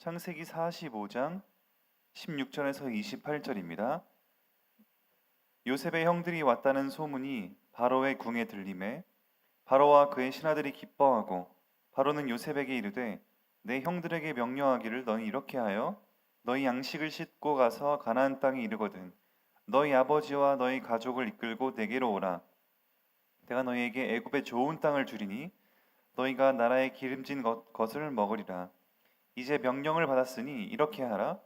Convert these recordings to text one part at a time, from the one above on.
창세기 45장 16절에서 28절입니다. 요셉의 형들이 왔다는 소문이 바로의 궁에 들림에 바로와 그의 신하들이 기뻐하고 바로는 요셉에게 이르되 내 형들에게 명령하기를 너희 이렇게 하여 너희 양식을 싣고 가서 가나안 땅에 이르거든 너희 아버지와 너희 가족을 이끌고 내게로 오라. 내가 너희에게 애굽의 좋은 땅을 주리니 너희가 나라의 기름진 것을 먹으리라. 이제 명령을 받았으니 이렇게 하라.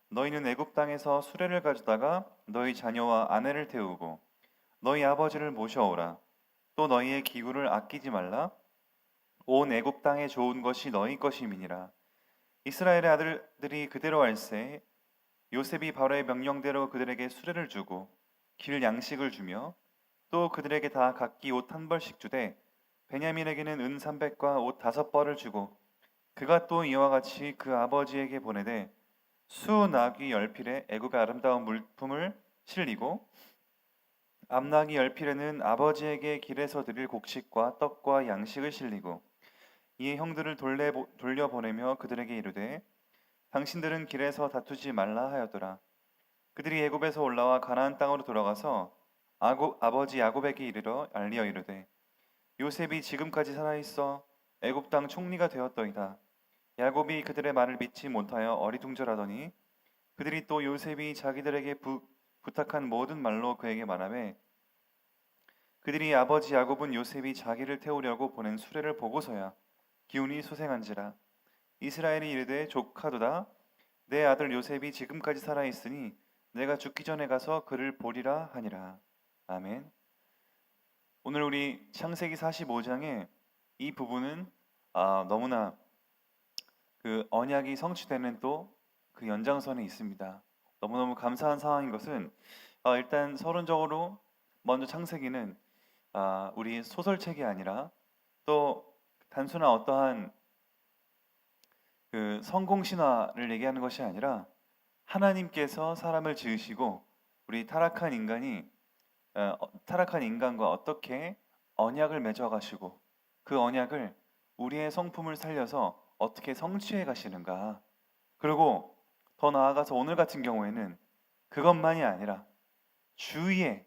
너희는 애굽 땅에서 수레를 가져다가 너희 자녀와 아내를 태우고 너희 아버지를 모셔오라. 또 너희의 기구를 아끼지 말라. 온 애굽 땅에 좋은 것이 너희 것임이니라. 이스라엘의 아들들이 그대로 할세. 요셉이 바로의 명령대로 그들에게 수레를 주고 길 양식을 주며 또 그들에게 다 각기 옷 한 벌씩 주되 베냐민에게는 은 300과 옷 5벌을 주고 그가 또 이와 같이 그 아버지에게 보내되 수 나귀 10필에 애굽의 아름다운 물품을 실리고 암나귀 10필에는 아버지에게 길에서 드릴 곡식과 떡과 양식을 실리고 이에 형들을 돌려보내며 그들에게 이르되 당신들은 길에서 다투지 말라 하였더라. 그들이 애굽에서 올라와 가나안 땅으로 돌아가서 아버지 야곱에게 이르러 알리어 이르되 요셉이 지금까지 살아있어 애굽 땅 총리가 되었더이다. 야곱이 그들의 말을 믿지 못하여 어리둥절하더니 그들이 또 요셉이 자기들에게 부탁한 모든 말로 그에게 말하매 그들이 아버지 야곱은 요셉이 자기를 태우려고 보낸 수레를 보고서야 기운이 소생한지라. 이스라엘이 이르되 조카도다. 내 아들 요셉이 지금까지 살아있으니 내가 죽기 전에 가서 그를 보리라 하니라. 아멘. 오늘 우리 창세기 45장의 이 부분은 너무나 그 언약이 성취되는 또 그 연장선에 있습니다. 너무너무 감사한 상황인 것은 일단 서론적으로 먼저 창세기는 우리 소설책이 아니라 또 단순한 어떠한 그 성공 신화를 얘기하는 것이 아니라 하나님께서 사람을 지으시고 우리 타락한 인간과 어떻게 언약을 맺어 가시고 그 언약을 우리의 성품을 살려서 어떻게 성취해 가시는가. 그리고 더 나아가서 오늘 같은 경우에는 그것만이 아니라 주위의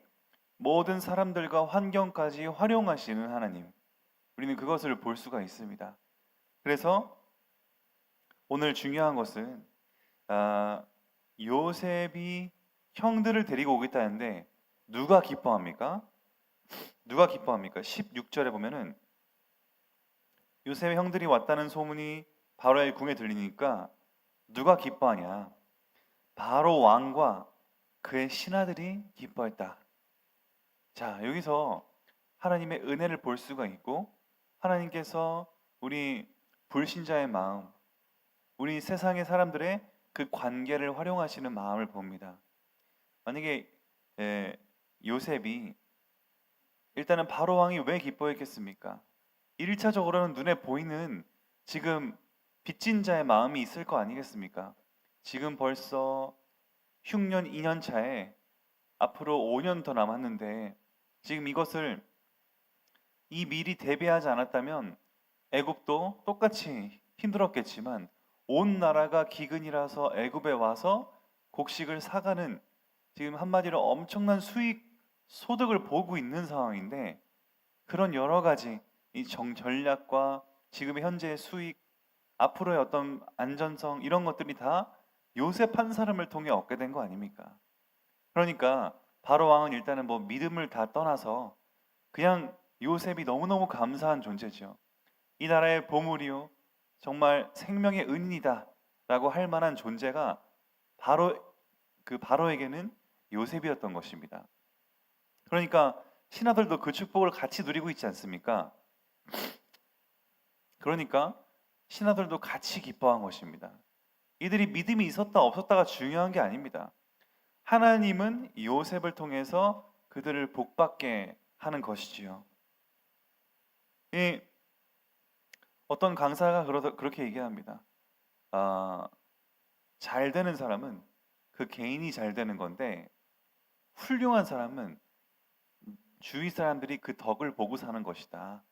모든 사람들과 환경까지 활용하시는 하나님, 우리는 그것을 볼 수가 있습니다. 그래서 오늘 중요한 것은 요셉이 형들을 데리고 오겠다는데 누가 기뻐합니까? 누가 기뻐합니까? 16절에 보면은 요셉의 형들이 왔다는 소문이 바로의 궁에 들리니까 누가 기뻐하냐? 바로 왕과 그의 신하들이 기뻐했다. 자, 여기서 하나님의 은혜를 볼 수가 있고 하나님께서 우리 불신자의 마음, 우리 세상의 사람들의 그 관계를 활용하시는 마음을 봅니다. 만약에 요셉이 일단은 바로 왕이 왜 기뻐했겠습니까? 1차적으로는 눈에 보이는 지금 빚진 자의 마음이 있을 거 아니겠습니까? 지금 벌써 흉년 2년 차에 앞으로 5년 더 남았는데 지금 이것을 미리 대비하지 않았다면 애굽도 똑같이 힘들었겠지만 온 나라가 기근이라서 애굽에 와서 곡식을 사가는 지금 한마디로 엄청난 소득을 보고 있는 상황인데 그런 여러 가지 이 전략과 지금의 현재의 수익, 앞으로의 어떤 안전성 이런 것들이 다 요셉 한 사람을 통해 얻게 된 거 아닙니까? 그러니까 바로 왕은 일단은 뭐 믿음을 다 떠나서 그냥 요셉이 너무너무 감사한 존재죠. 이 나라의 보물이요 정말 생명의 은인이다 라고 할 만한 존재가 바로에게는 요셉이었던 것입니다. 그러니까 신하들도 그 축복을 같이 누리고 있지 않습니까? 그러니까 신하들도 같이 기뻐한 것입니다. 이들이 믿음이 있었다 없었다가 중요한 게 아닙니다. 하나님은 요셉을 통해서 그들을 복받게 하는 것이지요. 어떤 강사가 그렇게 얘기합니다. 잘 되는 사람은 그 개인이 잘 되는 건데 훌륭한 사람은 주위 사람들이 그 덕을 보고 사는 것이다.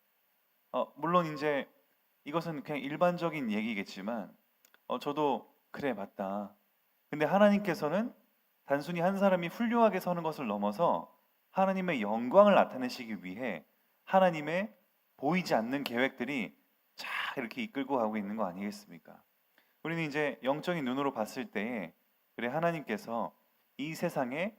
물론 이제 이것은 그냥 일반적인 얘기겠지만 저도 그래, 맞다. 근데 하나님께서는 단순히 한 사람이 훌륭하게 서는 것을 넘어서 하나님의 영광을 나타내시기 위해 하나님의 보이지 않는 계획들이 쫙 이렇게 이끌고 가고 있는 거 아니겠습니까? 우리는 이제 영적인 눈으로 봤을 때에 그래 하나님께서 이 세상에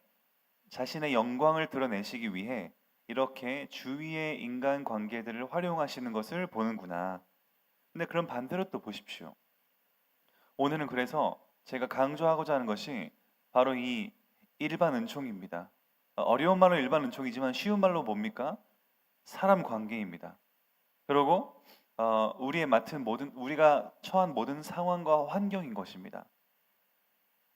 자신의 영광을 드러내시기 위해 이렇게 주위의 인간 관계들을 활용하시는 것을 보는구나. 근데 그럼 반대로 또 보십시오. 오늘은 그래서 제가 강조하고자 하는 것이 바로 이 일반 은총입니다. 어려운 말로 일반 은총이지만 쉬운 말로 뭡니까? 사람 관계입니다. 그리고 우리가 처한 모든 상황과 환경인 것입니다.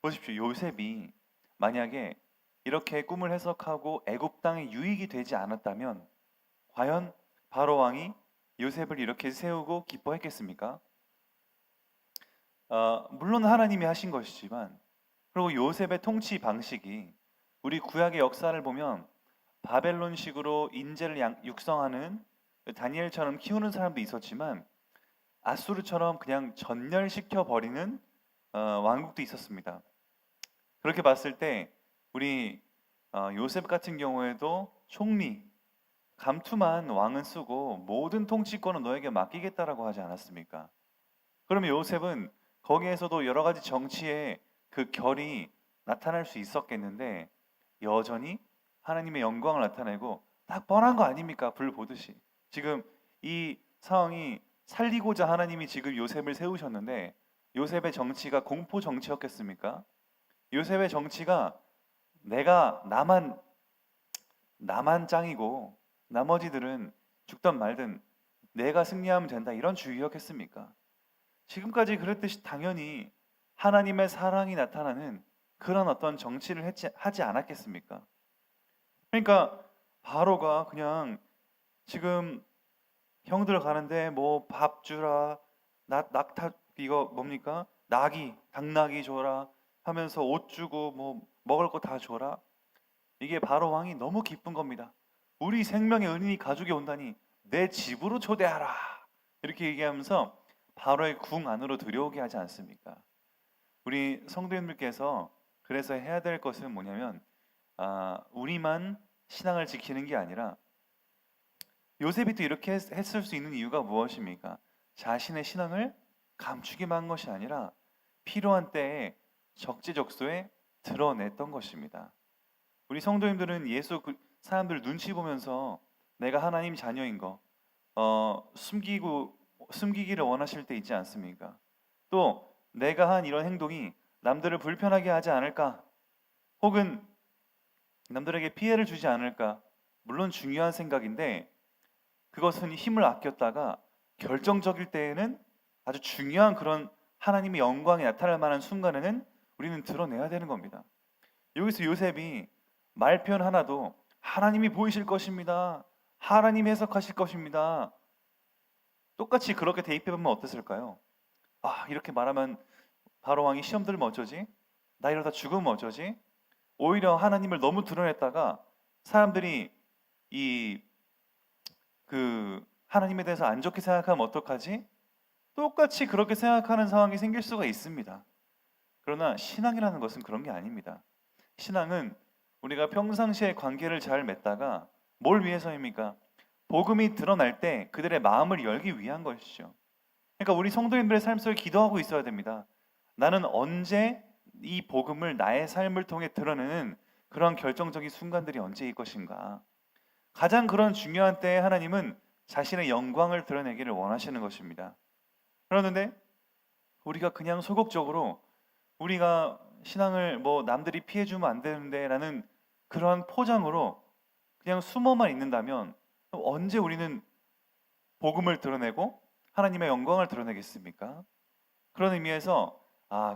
보십시오. 요셉이 만약에 이렇게 꿈을 해석하고 애굽 땅에 유익이 되지 않았다면 과연 바로 왕이 요셉을 이렇게 세우고 기뻐했겠습니까? 물론 하나님이 하신 것이지만 그리고 요셉의 통치 방식이 우리 구약의 역사를 보면 바벨론식으로 인재를 육성하는 다니엘처럼 키우는 사람도 있었지만 아수르처럼 그냥 전멸시켜 버리는 왕국도 있었습니다. 그렇게 봤을 때 우리 요셉 같은 경우에도 총리, 감투만 왕은 쓰고 모든 통치권은 너에게 맡기겠다라고 하지 않았습니까? 그러면 요셉은 거기에서도 여러 가지 정치의 그 결이 나타날 수 있었겠는데 여전히 하나님의 영광을 나타내고 딱 뻔한 거 아닙니까? 불 보듯이. 지금 이 상황이 살리고자 하나님이 지금 요셉을 세우셨는데 요셉의 정치가 공포 정치였겠습니까? 요셉의 정치가 나만 짱이고 나머지들은 죽든 말든 내가 승리하면 된다 이런 주의였겠습니까? 지금까지 그랬듯이 당연히 하나님의 사랑이 나타나는 그런 어떤 정치를 하지 않았겠습니까? 그러니까 바로가 그냥 지금 형들 가는데 뭐 밥 주라, 낙타 이거 뭡니까? 당나귀 줘라 하면서 옷 주고 뭐 먹을 거 다 줘라. 이게 바로 왕이 너무 기쁜 겁니다. 우리 생명의 은인이 가족이 온다니 내 집으로 초대하라. 이렇게 얘기하면서 바로의 궁 안으로 들여오게 하지 않습니까? 우리 성도님들께서 그래서 해야 될 것은 뭐냐면 우리만 신앙을 지키는 게 아니라 요셉이 또 이렇게 했을 수 있는 이유가 무엇입니까? 자신의 신앙을 감추기만 한 것이 아니라 필요한 때에 적재적소에 드러냈던 것입니다. 우리 성도님들은 사람들 눈치 보면서 내가 하나님 자녀인 거 숨기기를 원하실 때 있지 않습니까? 또 내가 한 이런 행동이 남들을 불편하게 하지 않을까? 혹은 남들에게 피해를 주지 않을까? 물론 중요한 생각인데 그것은 힘을 아꼈다가 결정적일 때에는 아주 중요한 그런 하나님의 영광이 나타날 만한 순간에는 우리는 드러내야 되는 겁니다. 여기서 요셉이 말 표현 하나도 하나님이 보이실 것입니다. 하나님이 해석하실 것입니다. 똑같이 그렇게 대입해보면 어땠을까요? 이렇게 말하면 바로 왕이 시험 들면 어쩌지? 나 이러다 죽으면 어쩌지? 오히려 하나님을 너무 드러냈다가 사람들이 하나님에 대해서 안 좋게 생각하면 어떡하지? 똑같이 그렇게 생각하는 상황이 생길 수가 있습니다. 그러나 신앙이라는 것은 그런 게 아닙니다. 신앙은 우리가 평상시에 관계를 잘 맺다가 뭘 위해서입니까? 복음이 드러날 때 그들의 마음을 열기 위한 것이죠. 그러니까 우리 성도님들의 삶 속에 기도하고 있어야 됩니다. 나는 언제 이 복음을 나의 삶을 통해 드러내는 그런 결정적인 순간들이 언제일 것인가? 가장 그런 중요한 때에 하나님은 자신의 영광을 드러내기를 원하시는 것입니다. 그러는데 우리가 그냥 소극적으로 우리가 신앙을 남들이 피해주면 안 되는데 라는 그러한 포장으로 그냥 숨어만 있는다면 언제 우리는 복음을 드러내고 하나님의 영광을 드러내겠습니까? 그런 의미에서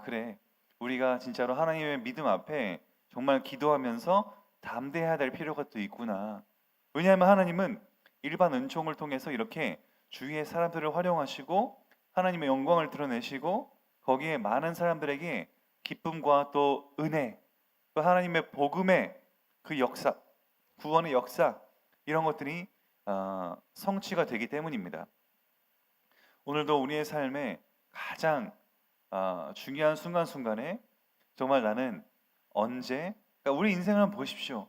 그래 우리가 진짜로 하나님의 믿음 앞에 정말 기도하면서 담대해야 될 필요가 또 있구나. 왜냐하면 하나님은 일반 은총을 통해서 이렇게 주위의 사람들을 활용하시고 하나님의 영광을 드러내시고 거기에 많은 사람들에게 기쁨과 또 은혜, 또 하나님의 복음의 그 역사, 구원의 역사 이런 것들이 성취가 되기 때문입니다. 오늘도 우리의 삶에 가장 중요한 순간순간에 정말 나는 언제, 그러니까 우리 인생을 한번 보십시오.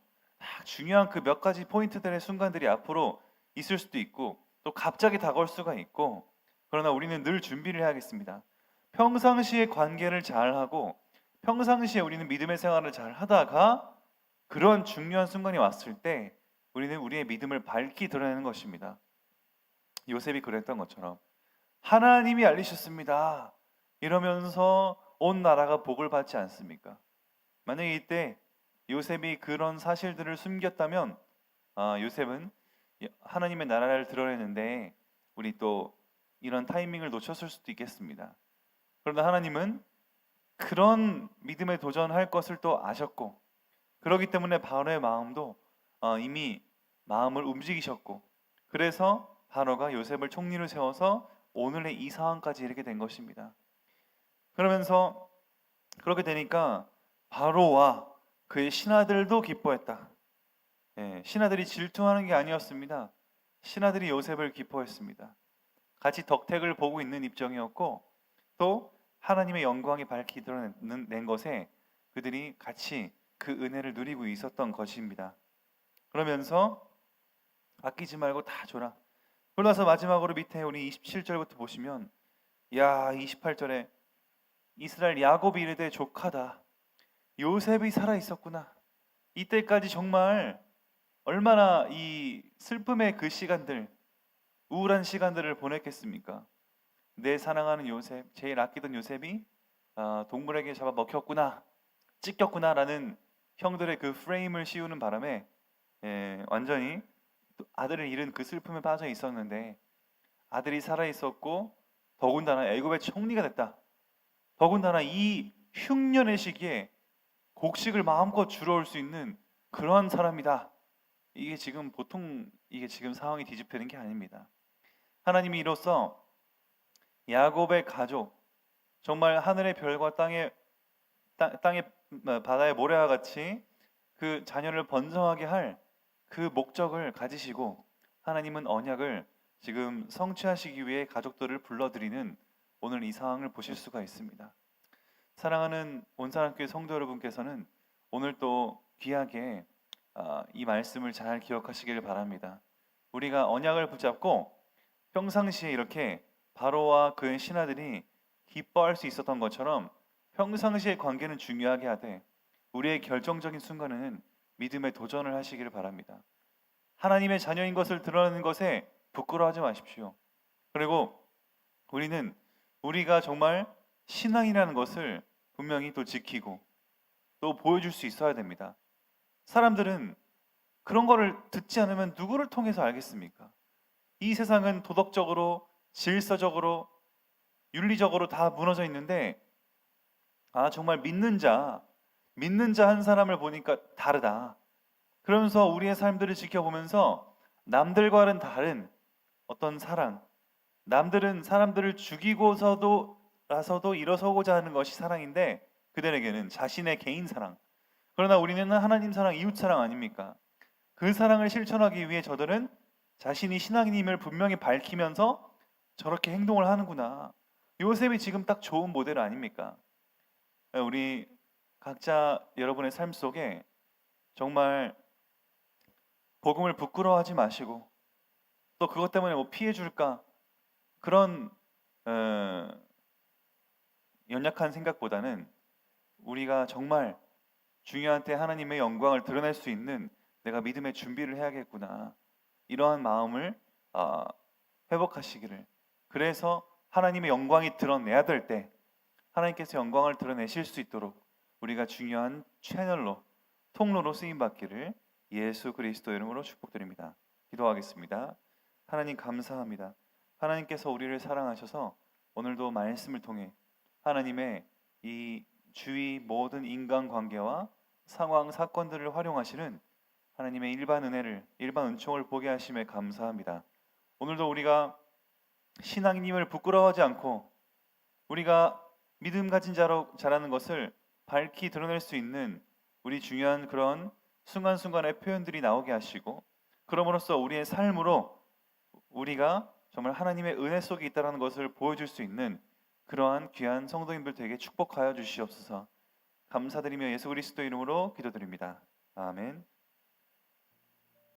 중요한 그 몇 가지 포인트들의 순간들이 앞으로 있을 수도 있고 또 갑자기 다가올 수가 있고, 그러나 우리는 늘 준비를 해야겠습니다. 평상시에 관계를 잘하고 평상시에 우리는 믿음의 생활을 잘 하다가 그런 중요한 순간이 왔을 때 우리는 우리의 믿음을 밝히 드러내는 것입니다. 요셉이 그랬던 것처럼 하나님이 알리셨습니다 이러면서 온 나라가 복을 받지 않습니까? 만약에 이때 요셉이 그런 사실들을 숨겼다면 요셉은 하나님의 나라를 드러내는데 우리 또 이런 타이밍을 놓쳤을 수도 있겠습니다. 그러나 하나님은 그런 믿음에 도전할 것을 또 아셨고, 그렇기 때문에 바로의 마음도 이미 마음을 움직이셨고, 그래서 바로가 요셉을 총리로 세워서 오늘의 이 상황까지 이르게 된 것입니다. 그러면서 그렇게 되니까 바로와 그의 신하들도 기뻐했다. 신하들이 질투하는 게 아니었습니다. 신하들이 요셉을 기뻐했습니다. 같이 덕택을 보고 있는 입장이었고 또 하나님의 영광이 밝히 드러낸 것에 그들이 같이 그 은혜를 누리고 있었던 것입니다. 그러면서 아끼지 말고 다 줘라. 그러나서 마지막으로 밑에 우리 27절부터 보시면 28절에 이스라엘 야곱이 이르되 족하다. 요셉이 살아 있었구나. 이때까지 정말 얼마나 이 슬픔의 그 시간들, 우울한 시간들을 보냈겠습니까? 내 사랑하는 요셉, 제일 아끼던 요셉이 동물에게 잡아 먹혔구나, 찢겼구나라는 형들의 그 프레임을 씌우는 바람에 완전히 아들을 잃은 그 슬픔에 빠져 있었는데 아들이 살아 있었고 더군다나 애굽의 총리가 됐다. 더군다나 이 흉년의 시기에 곡식을 마음껏 주러 올 수 있는 그러한 사람이다. 이게 지금 상황이 뒤집히는 게 아닙니다. 하나님이 이로써 야곱의 가족, 정말 하늘의 별과 땅의 바다의 모래와 같이 그 자녀를 번성하게 할 그 목적을 가지시고 하나님은 언약을 지금 성취하시기 위해 가족들을 불러들이는 오늘 이 상황을 보실 수가 있습니다. 사랑하는 온사랑교회 성도 여러분께서는 오늘 또 귀하게 이 말씀을 잘 기억하시길 바랍니다. 우리가 언약을 붙잡고 평상시에 이렇게 바로와 그의 신하들이 기뻐할 수 있었던 것처럼 평상시의 관계는 중요하게 하되 우리의 결정적인 순간에는 믿음의 도전을 하시기를 바랍니다. 하나님의 자녀인 것을 드러내는 것에 부끄러워하지 마십시오. 그리고 우리는 우리가 정말 신앙이라는 것을 분명히 또 지키고 또 보여줄 수 있어야 됩니다. 사람들은 그런 거를 듣지 않으면 누구를 통해서 알겠습니까? 이 세상은 도덕적으로, 질서적으로, 윤리적으로 다 무너져 있는데 정말 믿는 자 한 사람을 보니까 다르다. 그러면서 우리의 삶들을 지켜보면서 남들과는 다른 어떤 사랑, 남들은 사람들을 죽이고서도 일어서고자 하는 것이 사랑인데 그들에게는 자신의 개인 사랑, 그러나 우리는 하나님 사랑, 이웃 사랑 아닙니까? 그 사랑을 실천하기 위해 저들은 자신이 신앙인임을 분명히 밝히면서 저렇게 행동을 하는구나. 요셉이 지금 딱 좋은 모델 아닙니까? 우리 각자 여러분의 삶 속에 정말 복음을 부끄러워하지 마시고 또 그것 때문에 뭐 피해 줄까 그런 연약한 생각보다는 우리가 정말 중요한 때 하나님의 영광을 드러낼 수 있는 내가 믿음의 준비를 해야겠구나, 이러한 마음을 회복하시기를, 그래서 하나님의 영광이 드러내야 될 때 하나님께서 영광을 드러내실 수 있도록 우리가 중요한 채널로, 통로로 쓰임받기를 예수 그리스도 이름으로 축복드립니다. 기도하겠습니다. 하나님 감사합니다. 하나님께서 우리를 사랑하셔서 오늘도 말씀을 통해 하나님의 이 주위 모든 인간관계와 상황, 사건들을 활용하시는 하나님의 일반 은혜를, 일반 은총을 보게 하심에 감사합니다. 오늘도 우리가 신앙인임을 부끄러워하지 않고 우리가 믿음 가진 자라는 것을 밝히 드러낼 수 있는 우리 중요한 그런 순간순간의 표현들이 나오게 하시고, 그럼으로써 우리의 삶으로 우리가 정말 하나님의 은혜 속에 있다는 것을 보여줄 수 있는 그러한 귀한 성도님들 되게 축복하여 주시옵소서. 감사드리며 예수 그리스도 이름으로 기도드립니다. 아멘.